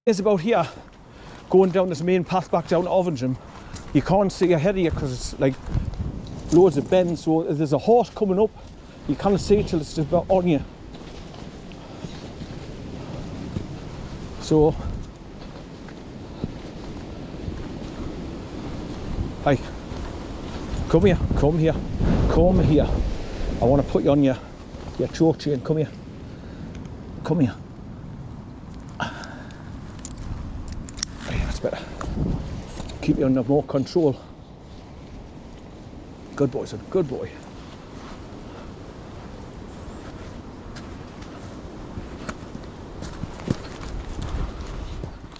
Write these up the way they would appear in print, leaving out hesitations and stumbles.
It's about here, going down this main path back down to Ovington. You can't see ahead of you because it's like loads of bends, so if there's a horse coming up, you can't see it till it's just about on you. So, hey, come here, come here, come here. I want to put you on your choke chain. Come here, come here. Hey, that's better. Keep you under more control. Good boy, son, good boy.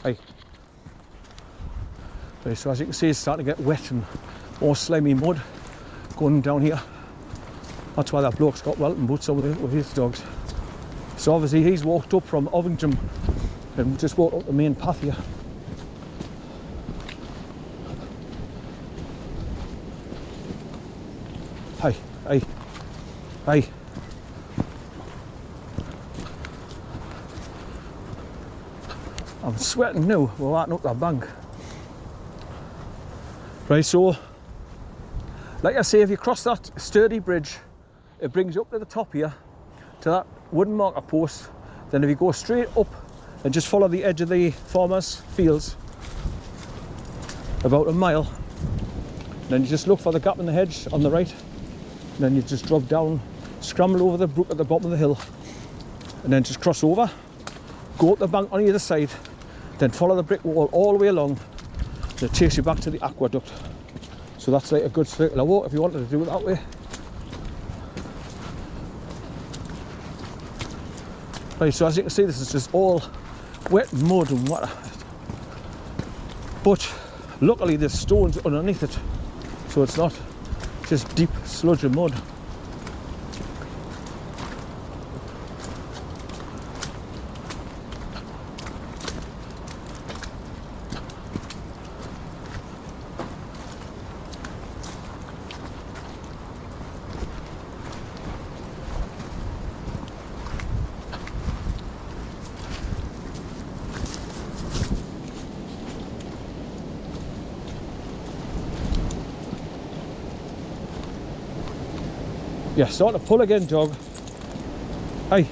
Hey. Right, so as you can see, it's starting to get wet and more slimy mud going down here. That's why that bloke's got welting boots over there with his dogs. So obviously he's walked up from Ovington and just walked up the main path here. Hey, hey, hey. I'm sweating now, we're walking up that bank. Right, so, like I say, if you cross that sturdy bridge, it brings you up to the top here, to that wooden marker post. Then if you go straight up and just follow the edge of the farmers' fields, about a mile, then you just look for the gap in the hedge on the right, and then you just drop down, scramble over the brook at the bottom of the hill, and then just cross over, go up the bank on either side, then follow the brick wall all the way along, and it takes you back to the aqueduct. So that's like a good circular walk if you wanted to do it that way. Right, so as you can see, this is just all wet mud and water. But luckily there's stones underneath it, so it's not just deep sludge of mud. Yeah, start to pull again, dog. Hey,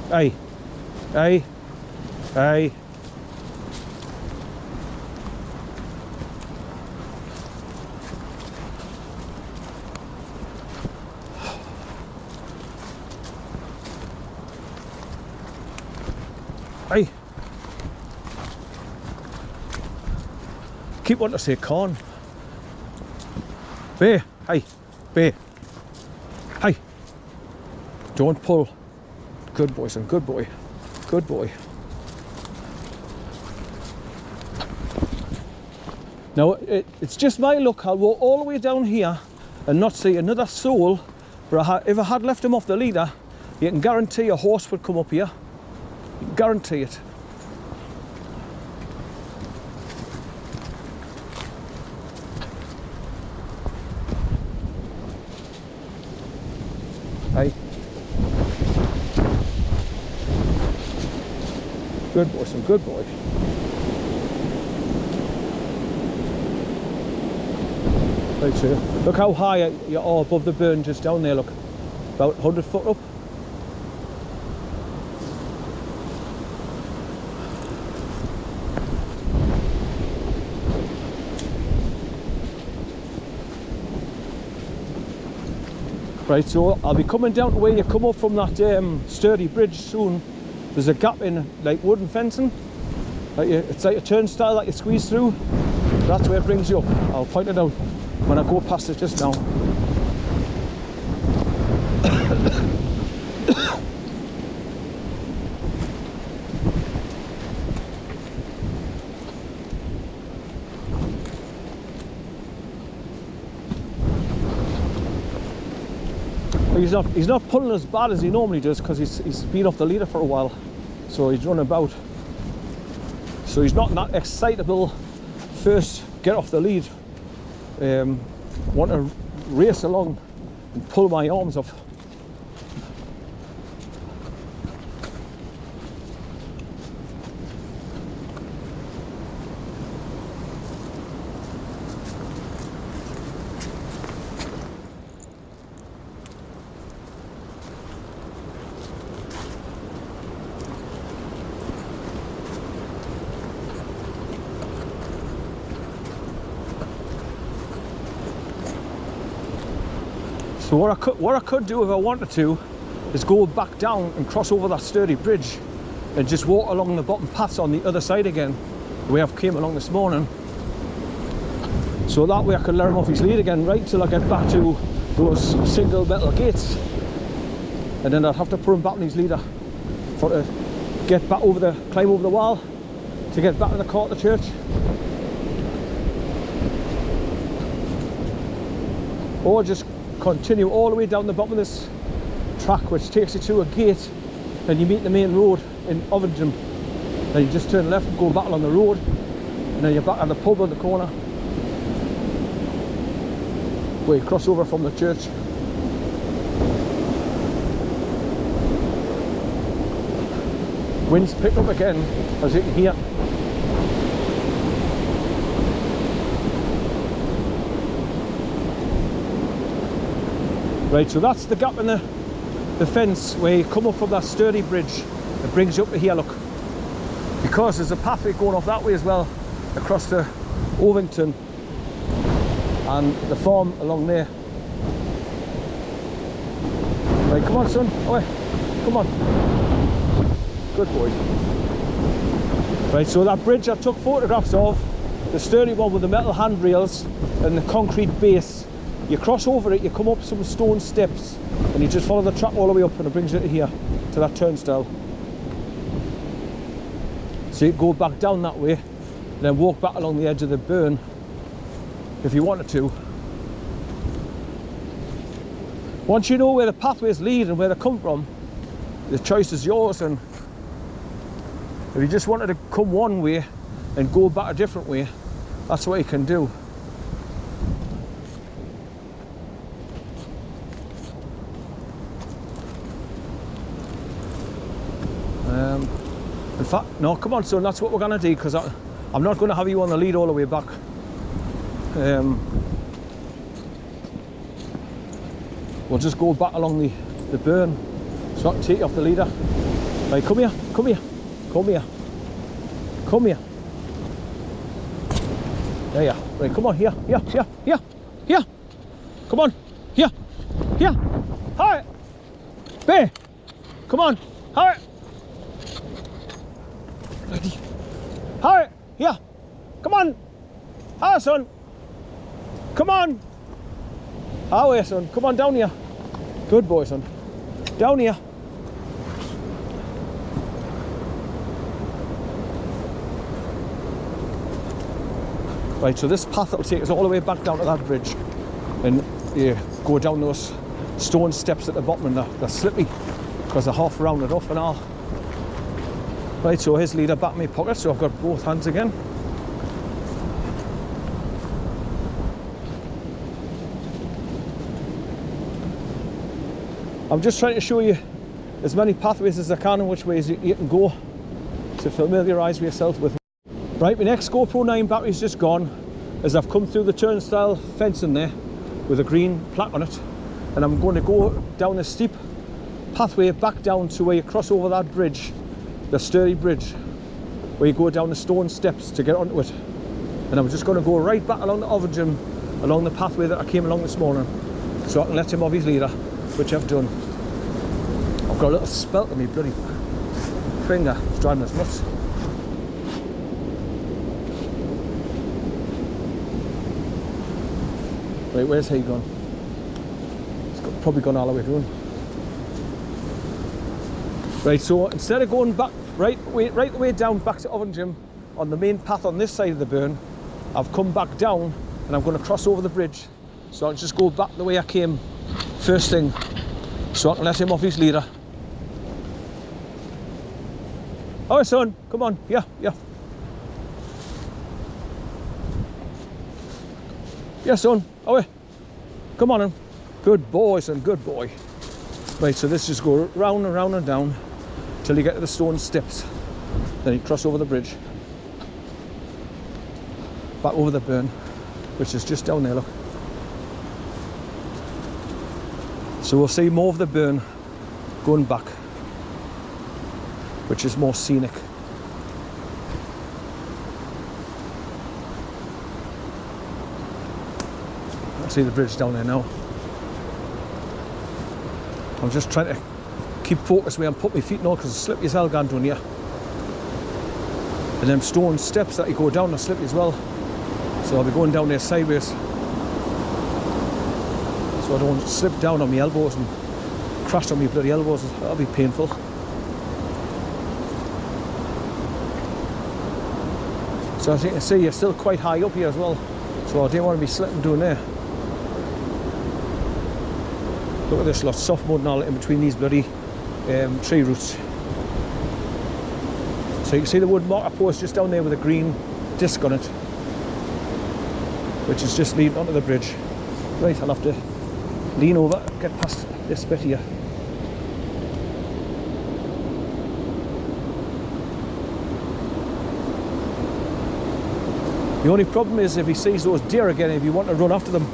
hey, hey, hey. Hey. Keep wanting to say corn. Bear, hey, bear. Hey, don't pull. Good boy, son, good boy, good boy. Now, it's just my luck. I'll walk all the way down here and not see another soul, but if I had left him off the leader, you can guarantee a horse would come up here. You can guarantee it. Hey. Good boy, son, good boy. Right, so look how high you are above the burn just down there, look. About 100 foot up. Right, so I'll be coming down to where you come up from that sturdy bridge soon. There's a gap in like wooden fencing. It's like a turnstile that you squeeze through. That's where it brings you up. I'll point it out when I go past it just now. He's not pulling as bad as he normally does because he's been off the leader for a while, so he's running about. So he's not that excitable first get off the lead. Want to race along and pull my arms off. So what I could do if I wanted to is go back down and cross over that sturdy bridge and just walk along the bottom paths on the other side again, the way I've came along this morning. So that way I can let him off his lead again, right till I get back to those single metal gates. And then I'd have to put him back on his leader for to get back over climb over the wall to get back in the car to the church. Or just continue all the way down the bottom of this track, which takes you to a gate, and you meet the main road in Ovington. Then you just turn left and go back along the road, and then you're back at the pub on the corner where you cross over from the church. Wind's picked up again, as you can hear. Right, so that's the gap in the fence where you come up from that sturdy bridge. It brings you up to here, look. Because there's a pathway going off that way as well, across to Ovington and the farm along there. Right, come on son, away, come on. Good boy. Right, so that bridge I took photographs of, the sturdy one with the metal handrails and the concrete base, you cross over it, you come up some stone steps, and you just follow the track all the way up, and it brings you to here, to that turnstile. So you go back down that way, and then walk back along the edge of the burn, if you wanted to. Once you know where the pathways lead and where they come from, the choice is yours. And if you just wanted to come one way and go back a different way, that's what you can do. In fact, no, come on son, that's what we're going to do, because I'm not going to have you on the lead all the way back. We'll just go back along the burn, so I can take you off the leader. Right, come here, come here, come here, come here. There you are. Right, come on, here, here, here, here, here. Come on, here, here. Hi, Bear. Come on, hi. Ready. Hi, here. Come on. Hi, son. Come on. Hi, son. Come on down here. Good boy, son. Down here. Right, so this path that will take us all the way back down to that bridge, and you go down those stone steps at the bottom, and they're slippy because they're half rounded off and all. Right, so his leader back in my pocket, so I've got both hands again. I'm just trying to show you as many pathways as I can and which ways you can go to familiarise yourself with. Right, my next GoPro 9 battery's just gone, as I've come through the turnstile fencing there with a green plaque on it, and I'm going to go down a steep pathway back down to where you cross over that bridge, the sturdy bridge, where you go down the stone steps to get onto it. And I'm just going to go right back along the Ovington, along the pathway that I came along this morning, so I can let him off his leader, which I've done. I've got a little spelt in my bloody finger, it's driving us nuts. Right, where's he gone? He's probably gone all the way through. Right, so instead of going back right the way down back to Ovington on the main path on this side of the burn, I've come back down and I'm going to cross over the bridge. So I'll just go back the way I came first thing, so I can let him off his leader. Oh son, come on, yeah, yeah. Yeah son, away. Come on in. Good boy son, good boy. Right, so let's just go round and round and down till you get to the stone steps. Then you cross over the bridge. Back over the burn, which is just down there, look. So we'll see more of the burn going back, which is more scenic. I see the bridge down there now. I'm just trying to keep focused where I'm putting my feet now because it's slippery as hell going down here. And them stone steps that you go down are slippery as well. So I'll be going down there sideways, so I don't slip down on my elbows and crash on my bloody elbows. That'll be painful. So as you can see, you're still quite high up here as well, so I didn't want to be slipping down there. Look at this lot, soft mud and all in between these bloody tree roots. So you can see the wood marker post just down there with a green disc on it, which is just leading onto the bridge. Right, I'll have to lean over, get past this bit here. The only problem is if he sees those deer again, if you want to run after them.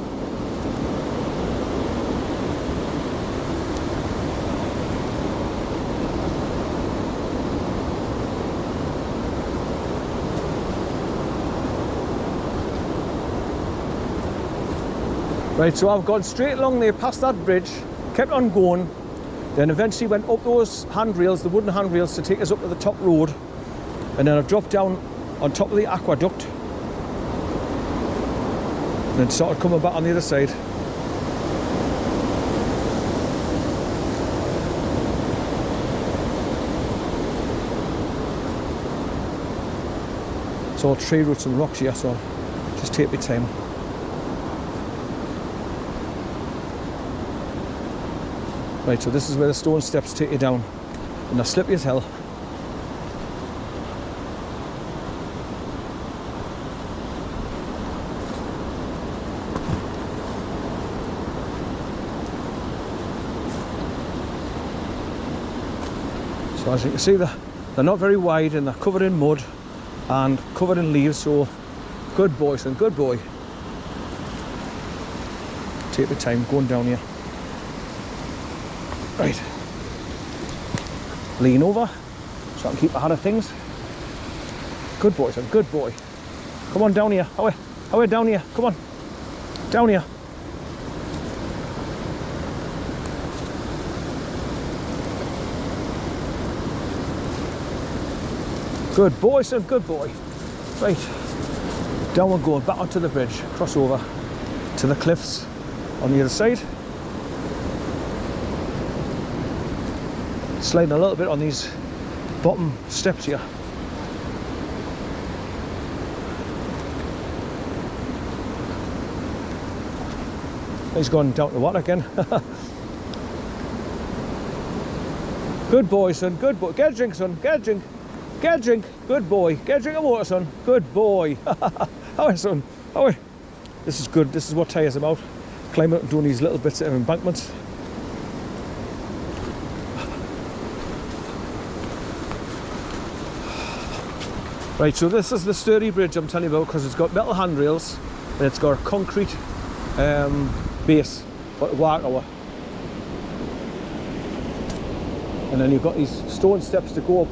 Right, so I've gone straight along there past that bridge, kept on going, then eventually went up those handrails, the wooden handrails, to take us up to the top road, and then I've dropped down on top of the aqueduct, and then started coming back on the other side. It's all tree roots and rocks here, so just take my time. Right, so this is where the stone steps take you down, and they're slippery as hell. So as you can see, they're not very wide and they're covered in mud and covered in leaves, so good boy, son, good boy. Take the time going down here. Right, lean over so I can keep ahead of things. Good boy, son, good boy. Come on down here, how are down here, come on, down here. Good boy, son, good boy. Right, down we're going, back onto the bridge, cross over to the cliffs on the other side. Sliding a little bit on these bottom steps here. He's gone down to the water again. Good boy, son, good boy. Get a drink, son, get a drink. Get a drink, good boy. Get a drink of water, son, good boy. How are you, son? How are you? This is good, this is what tires him out. Climbing up and doing these little bits of embankments. Right, so this is the sturdy bridge I'm telling you about, because it's got metal handrails and it's got a concrete base for the walk over. And then you've got these stone steps to go up.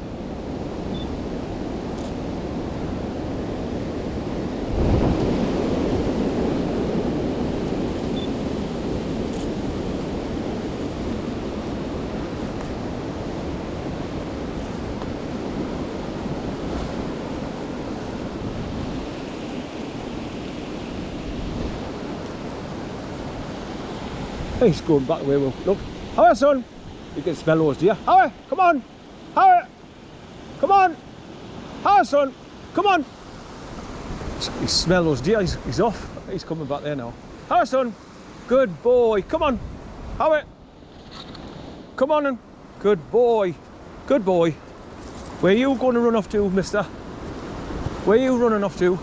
He's going back the way we look. How are you, son? You can smell those deer. How are you? Come on. How are you? Come on. How are you, son? Come on. He smells those deer. He's off. He's coming back there now. How are you, son? Good boy. Come on. How are you? Come on in. Good boy. Good boy. Where are you going to run off to, mister? Where are you running off to?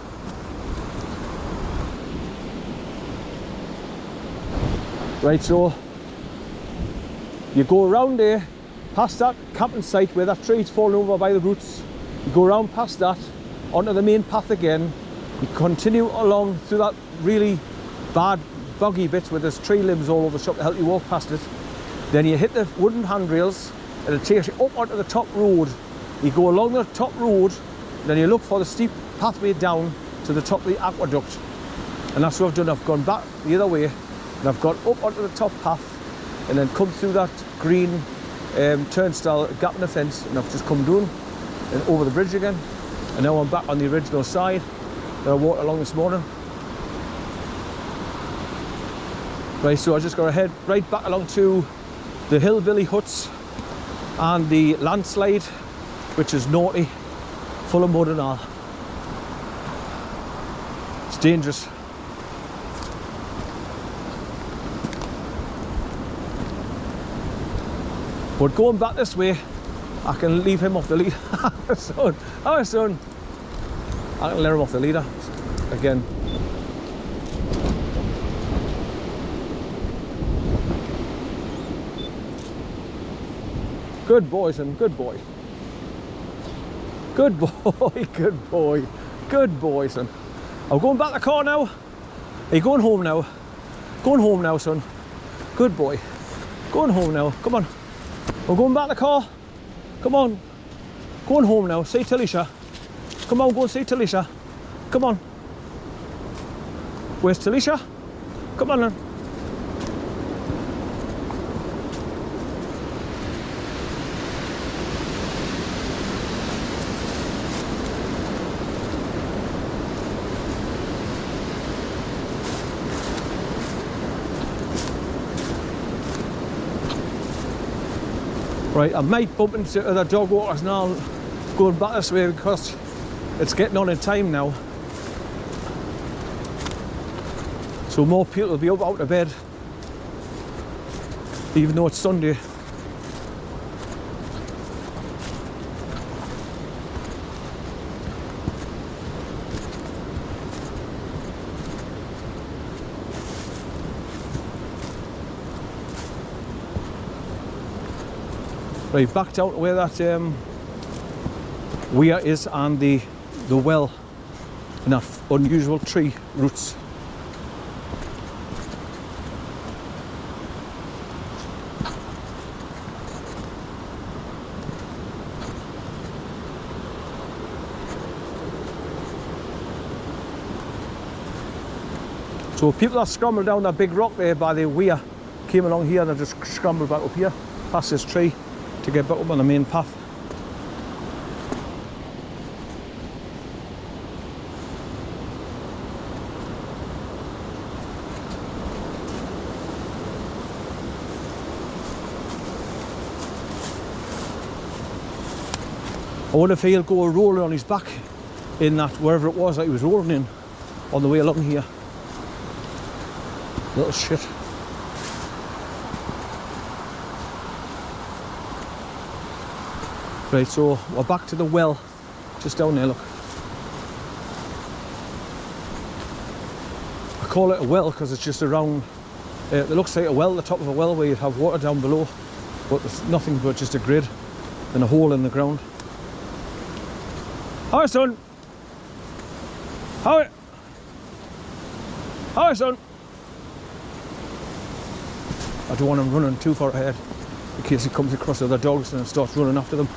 Right, so you go around there, past that camping site where that tree's fallen over by the roots. You go around past that, onto the main path again. You continue along through that really bad boggy bits where there's tree limbs all over the shop to help you walk past it. Then you hit the wooden handrails and it takes you up onto the top road. You go along the top road, then you look for the steep pathway down to the top of the aqueduct. And that's what I've done. I've gone back the other way and I've got up onto the top path, and then come through that green turnstile gap in the fence, and I've just come down and over the bridge again, and now I'm back on the original side that I walked along this morning. Right, so I just got to head right back along to the hillbilly huts and the landslide, which is naughty, full of mud and all. It's dangerous. But going back this way, I can leave him off the lead. Son, oh son, I can let him off the leader again. Good boy, son, good boy. Good boy, good boy, good boy, son. I'm going back to the car now. Are you going home now? Going home now, son. Good boy. Going home now, come on. We're going back to the car. Come on. Going home now. See Talisha. Come on, go and see Talisha. Come on. Where's Talisha? Come on then. Right, I might bump into other dog walkers now going back this way because it's getting on in time now. So more people will be up out of bed, even though it's Sunday. Right, back down to where that weir is and the well and that unusual tree roots. So people that scrambled down that big rock there by the weir came along here and they just scrambled back up here past this tree to get back up on the main path. I wonder if he'll go rolling on his back in that, wherever it was that he was rolling in on the way along here. Little shit. Right, so we're back to the well, just down there, look. I call it a well because it's just around, it looks like a well, the top of a well where you'd have water down below, but there's nothing but just a grid and a hole in the ground. Hi son! Hi! Hi son! I don't want him running too far ahead in case he comes across other dogs and starts running after them.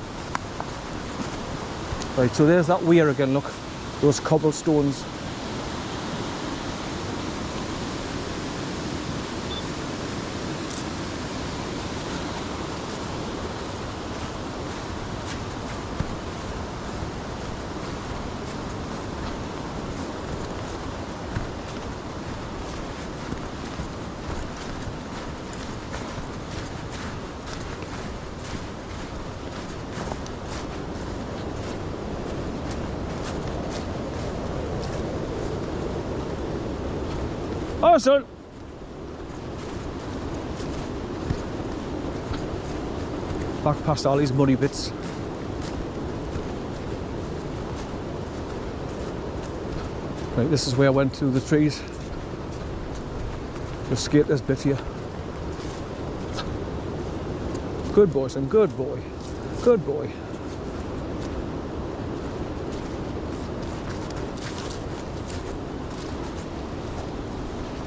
Right, so there's that weir again, look, those cobblestones. Oh, son! Back past all these muddy bits. Right, this is where I went through the trees. Just skate this bit here. Good boy, son, good boy. Good boy.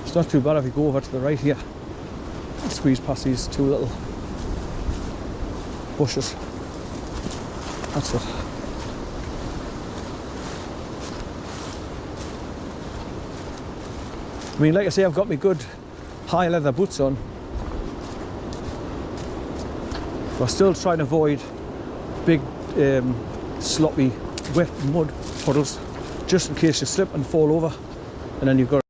It's not too bad if you go over to the right here and squeeze past these two little bushes. That's it. I mean, like I say, I've got my good high leather boots on, But still try and avoid big sloppy wet mud puddles, just in case you slip and fall over, and then you've got